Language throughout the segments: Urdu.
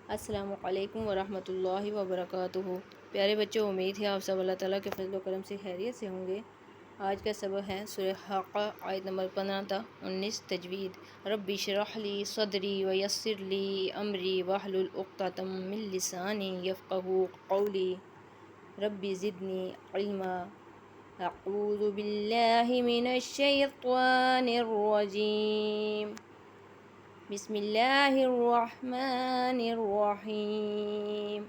السلام علیکم ورحمۃ اللہ وبرکاتہ۔ پیارے بچوں، امید ہے آپ سب اللہ تعالیٰ کے فضل و کرم سے خیریت سے ہوں گے۔ آج کا سبق ہے سورہ حاقہ آیت نمبر 15 تا 19 تجوید۔ رب اشرح لی صدری ویسر لی امری واحلل عقدۃ من لسانی یفقہوا قولی رب زدنی علما۔ اعوذ باللہ من الشیطان الرجیم، بسم اللہ الرحمن الرحیم۔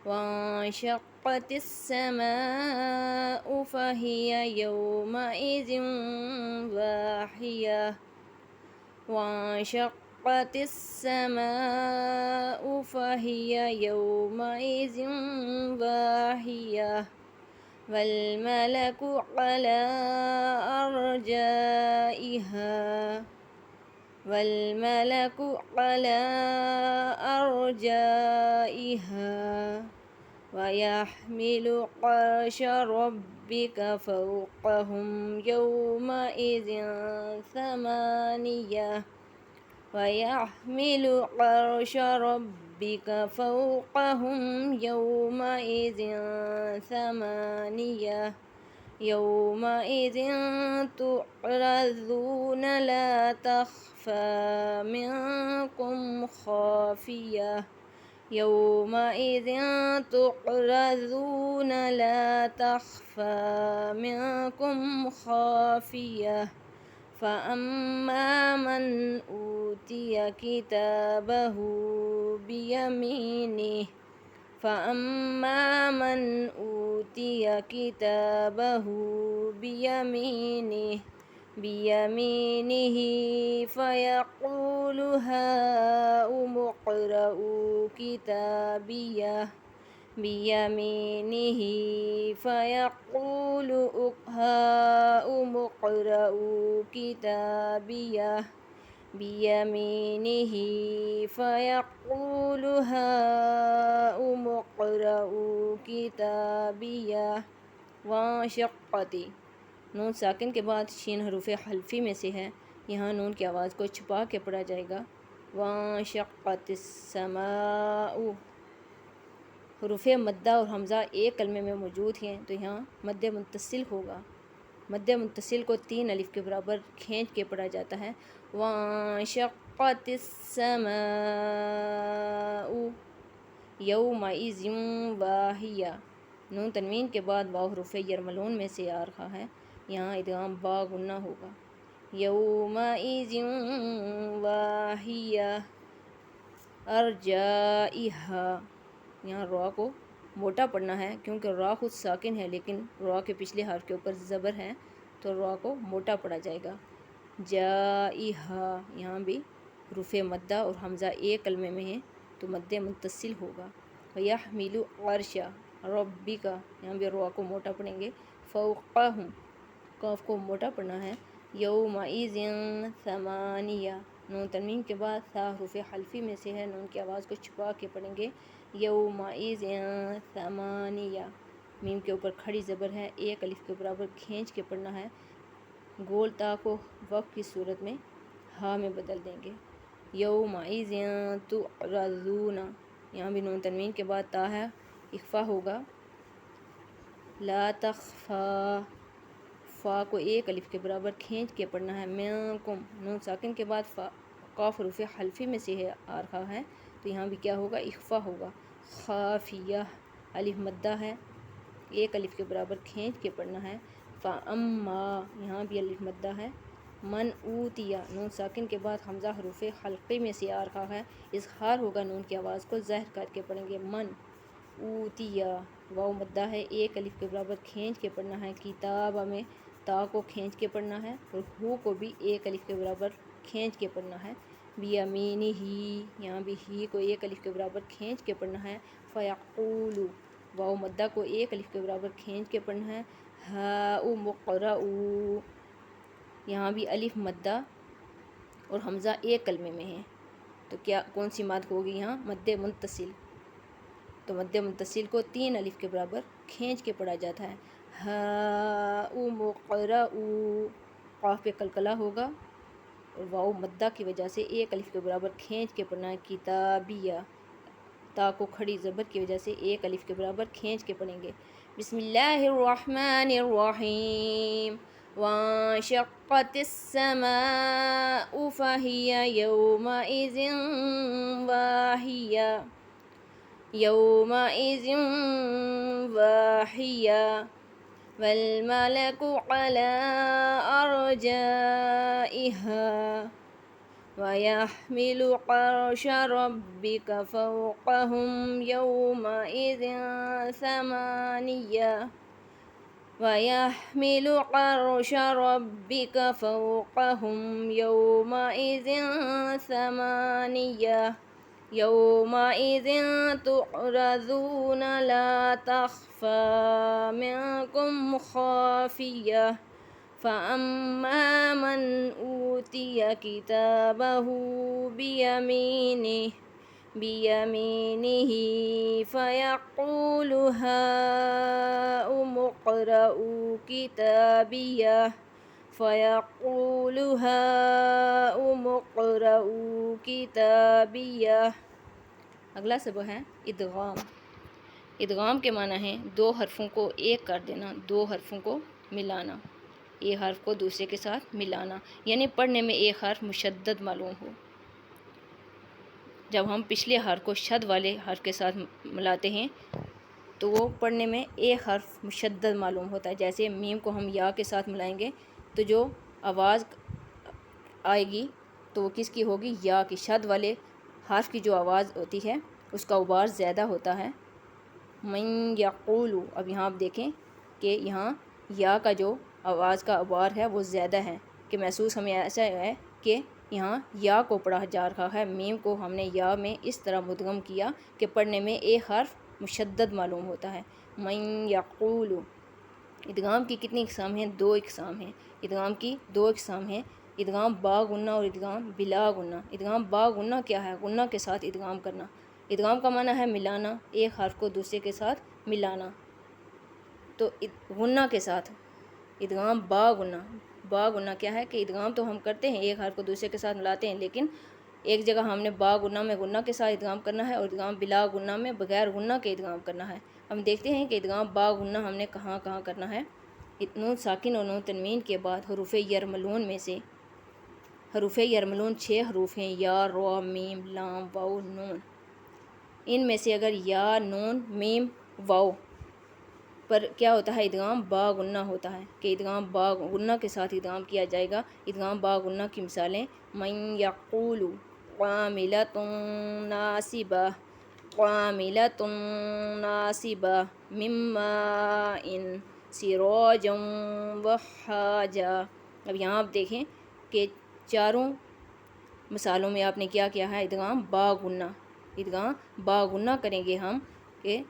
وانشقت السماء فهي يومئذ واهية وانشقت السماء فهي يومئذ واهية والملك على أرجائها ويحمل عرش ربك فوقهم يومئذ ثمانية ويحمل عرش ربك فوقهم يومئذ ثمانية يومئذ تعرضون لا تخفى منكم خافية يومئذ تعرضون لا تخفى منكم خافية فأما من أوتي كتابه بيمينه بيمينه فيقول هاؤم اقرءوا كتابيه بيمينه فيقول هاؤم اقرءوا كتابيه بيمينه فيقول هاؤم اقرءوا كتابيه وانشقت، نون ساکن کے بعد شین حروف حلفی میں سے ہے، یہاں نون کی آواز کو چھپا کے پڑھا جائے گا۔ وانشقت السماء، حروف مدہ اور حمزہ ایک کلمے میں موجود ہیں تو یہاں مد متصل ہوگا۔ مد متصل کو 3 الف کے برابر کھینچ کے پڑھا جاتا ہے۔ وانشقت السماء یومئذ واہیہ، نون تنوین کے بعد واو حروف یرملون میں سے آ رہا ہے، یہاں ادغام با غنہ ہوگا۔ یومئذ واہیہ ارجائہا، یہاں را کو موٹا پڑھنا ہے کیونکہ را خود ساکن ہے لیکن را کے پچھلے حرف کے اوپر زبر ہے تو را کو موٹا پڑھا جائے گا۔ جائہا، یہاں بھی حروف مدہ اور حمزہ ایک کلمے میں ہیں تو مد متصل ہوگا۔ وَيَحْمِلُ عَرْشَ رَبِّكَ، یہاں بھی را کو موٹا پڑھیں گے۔ فوقہم، قاف کو موٹا پڑھنا ہے۔ یومئذ ثمانیہ، نون تنوین کے بعد ثا حروف حلفی میں سے ہے، نون کی آواز کو چھپا کے پڑھیں گے۔ یومئذ ثمانیہ، میم کے اوپر کھڑی زبر ہے، ایک الف کے برابر کھینچ کے پڑھنا ہے۔ گول تا کو وقف کی صورت میں ہا میں بدل دیں گے۔ یومئذ تعرضون، یہاں بھی نون تنوین کے بعد تا ہے، اخفا ہوگا۔ لا تخفا، فا کو ایک الف کے برابر کھینچ کے پڑھنا ہے۔ منکم، نون ساکن کے بعد فا قاف حروف حلفی میں سے ہے آ رہا ہے تو یہاں بھی کیا ہوگا، اخفا ہوگا۔ خافیہ، الف مدہ ہے، ایک الف کے برابر کھینچ کے پڑھنا ہے۔ فاما، یہاں بھی الف مدہ ہے۔ من اوتیا، نون ساکن کے بعد حمزہ حروف حلقی میں سے آ رہا ہے، اظہار ہوگا، نون کی آواز کو ظاہر کر کے پڑھیں گے۔ من اوتیا، واو مدہ ہے، ایک الف کے برابر کھینچ کے پڑھنا ہے۔ کتاب میں تا کو کھینچ کے پڑھنا ہے اور ہو کو بھی ایک الف کے برابر کھینچ کے پڑھنا ہے۔ بیمینہ، یہاں بھی ہی کو ایک الف کے برابر کھینچ کے پڑھنا ہے۔ فیقول، واو مدہ کو ایک الف کے برابر کھینچ کے پڑھنا ہے۔ ہاؤم اقرءوا، یہاں بھی الف مدہ اور حمزہ ایک کلمے میں ہیں تو کیا کون سی مد ہوگی یہاں، مد منتصل، تو مد منتصل کو 3 الف کے برابر کھینچ کے پڑھا جاتا ہے۔ ہاؤم اقرءوا، قاف پہ قلقلہ ہوگا، واو مدہ کی وجہ سے ایک الف کے برابر کھینچ کے پڑھنا ہے، کتابیہ، تا کو کھڑی زبر کی وجہ سے ایک الف کے برابر کھینچ کے پڑھیں گے۔ بسم اللہ الرحمن الرحیم، وانشقت السماء فہی یومئذ واہیہ، یومئذ واہیہ، والملک علی ارجائها ويحمل عرش ربك فوقهم يومئذ ثمانية، ويحمل عرش ربك فوقهم يومئذ ثمانية، يومئذ تعرضون لا تخفى منكم خافية، فأما من أوتي كتابه بيمينه فيقول هاؤم اقرءوا كتابيه، فيقول هاؤم اقرءوا كتابيه۔ اگلا سبق ہے ادغام۔ ادغام کے معنی ہیں دو حرفوں کو ایک کر دینا، دو حرفوں کو ملانا، ایک حرف کو دوسرے کے ساتھ ملانا، یعنی پڑھنے میں ایک حرف مشدد معلوم ہو۔ جب ہم پچھلے حرف کو شد والے حرف کے ساتھ ملاتے ہیں تو وہ پڑھنے میں ایک حرف مشدد معلوم ہوتا ہے۔ جیسے میم کو ہم یا کے ساتھ ملائیں گے تو جو آواز آئے گی تو وہ کس کی ہوگی؟ یا کی۔ شد والے حرف کی جو آواز ہوتی ہے اس کا ابار زیادہ ہوتا ہے۔ من یقول، اب یہاں آپ دیکھیں کہ یہاں یا کا جو آواز کا ابار ہے وہ زیادہ ہے، کہ محسوس ہمیں ایسا ہے کہ یہاں یا کو پڑھا جا رہا ہے۔ میم کو ہم نے یا میں اس طرح مدغم کیا کہ پڑھنے میں ایک حرف مشدد معلوم ہوتا ہے۔ من یقول۔ ادغام کی کتنی اقسام ہیں؟ دو اقسام ہیں۔ ادغام کی دو اقسام ہیں، ادغام با غنہ اور ادغام بلا غنہ۔ ادغام با غنہ کیا ہے؟ غنہ کے ساتھ ادغام کرنا۔ ادغام کا معنی ہے ملانا، ایک حرف کو دوسرے کے ساتھ ملانا۔ تو غنہ کے ساتھ ادغام با غنہ۔ با غنہ کیا ہے کہ ادغام تو ہم کرتے ہیں، ایک حرف کو دوسرے کے ساتھ ملاتے ہیں، لیکن ایک جگہ ہم نے با غنہ میں غنہ کے ساتھ ادغام کرنا ہے اور ادغام بلا غنہ میں بغیر غنہ کے ادغام کرنا ہے۔ ہم دیکھتے ہیں کہ ادغام با غنہ ہم نے کہاں کہاں کرنا ہے۔ نون ساکن اور نون تنوین کے بعد حروف یرملون میں سے حروف یرملون 6 حروف ہیں، یا، را، میم، لام، واو، نون۔ ان میں سے اگر یا، نون، میم، واو پر کیا ہوتا ہے؟ ادغام با غنہ ہوتا ہے، کہ ادغام با غنہ کے ساتھ ادغام کیا جائے گا۔ ادغام با غنہ کی مثالیں من یقول عاملۃ ناصبہ، عاملۃ ناصبہ، من ماء سراجا وہاجا۔ اب یہاں آپ دیکھیں کہ چاروں مثالوں میں آپ نے کیا کیا ہے؟ ادغام با غنہ۔ ادغام با غنہ کریں گے ہم، کہ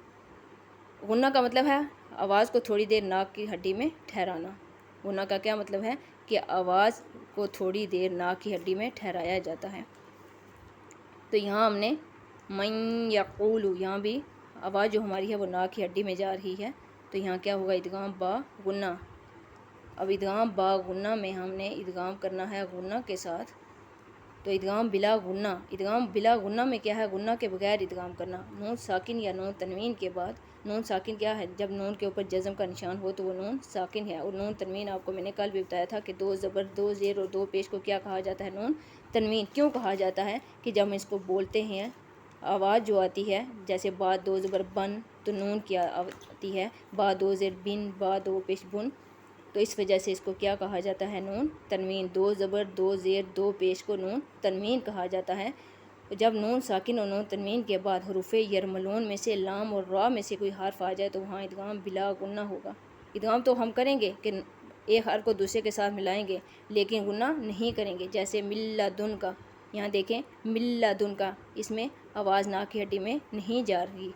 غنہ کا مطلب ہے آواز کو تھوڑی دیر ناک کی ہڈی میں ٹھہرانا۔ غنہ کا کیا مطلب ہے؟ کہ آواز کو تھوڑی دیر ناک کی ہڈی میں ٹھہرایا جاتا ہے۔ تو یہاں ہم نے من یقول، یہاں بھی آواز جو ہماری ہے وہ ناک کی ہڈی میں جا رہی ہے، تو یہاں کیا ہوگا؟ ادغام با غنہ۔ اب ادغام با غنہ میں ہم نے ادغام کرنا ہے غنہ کے ساتھ، تو ادغام بلا غنہ۔ ادغام بلا غنہ میں کیا ہے؟ غنہ کے بغیر ادغام کرنا۔ نون ساکن یا نون تنوین کے بعد، نون ساکن کیا ہے؟ جب نون کے اوپر جزم کا نشان ہو تو وہ نون ساکن ہے، اور نون تنوین آپ کو میں نے کل بھی بتایا تھا کہ دو زبر، دو زیر اور دو پیش کو کیا کہا جاتا ہے؟ نون تنوین۔ کیوں کہا جاتا ہے؟ کہ جب ہم اس کو بولتے ہیں آواز جو آتی ہے، جیسے با دو زبر بن تو نون کیا آتی ہے، با دو زیر بن، با دو پیش بن، تو اس وجہ سے اس کو کیا کہا جاتا ہے؟ نون تنوین۔ دو زبر، دو زیر، دو پیش کو نون تنوین کہا جاتا ہے۔ جب نون ساکن اور نون تنوین کے بعد حروف یرملون میں سے لام اور را میں سے کوئی حرف آ جائے تو وہاں ادغام بلا غنہ ہوگا۔ ادغام تو ہم کریں گے کہ ایک حرف کو دوسرے کے ساتھ ملائیں گے، لیکن غنہ نہیں کریں گے۔ جیسے من لدن کا، یہاں دیکھیں من لدن کا، اس میں آواز ناک کی ہڈی میں نہیں جا رہی۔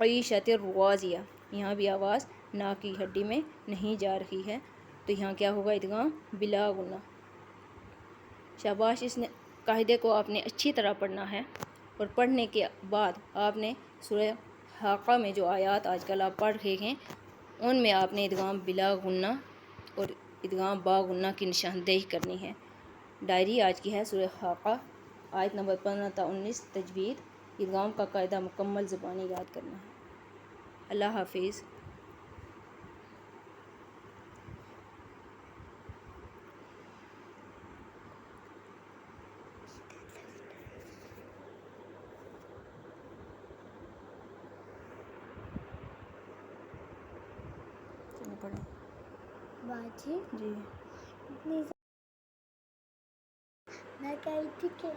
عیشۃ راضیہ، یہاں بھی آواز ناک کی ہڈی میں نہیں جا رہی ہے، تو یہاں کیا ہوگا؟ ادغام بلا غنہ۔ شاباش، اس قاعدے کو آپ نے اچھی طرح پڑھنا ہے، اور پڑھنے کے بعد آپ نے سورہ حاقہ میں جو آیات آج کل آپ پڑھ رہے ہیں ان میں آپ نے ادغام بلا غنہ اور ادغام با غنہ کی نشاندہی کرنی ہے۔ ڈائری آج کی ہے سورہ حاقہ آیت نمبر 15 تا 19 تجوید ادغام کا قاعدہ مکمل زبانی یاد کرنا ہے۔ اللہ حافظ۔ پڑھیں باجی جی میں کہی تھی کہ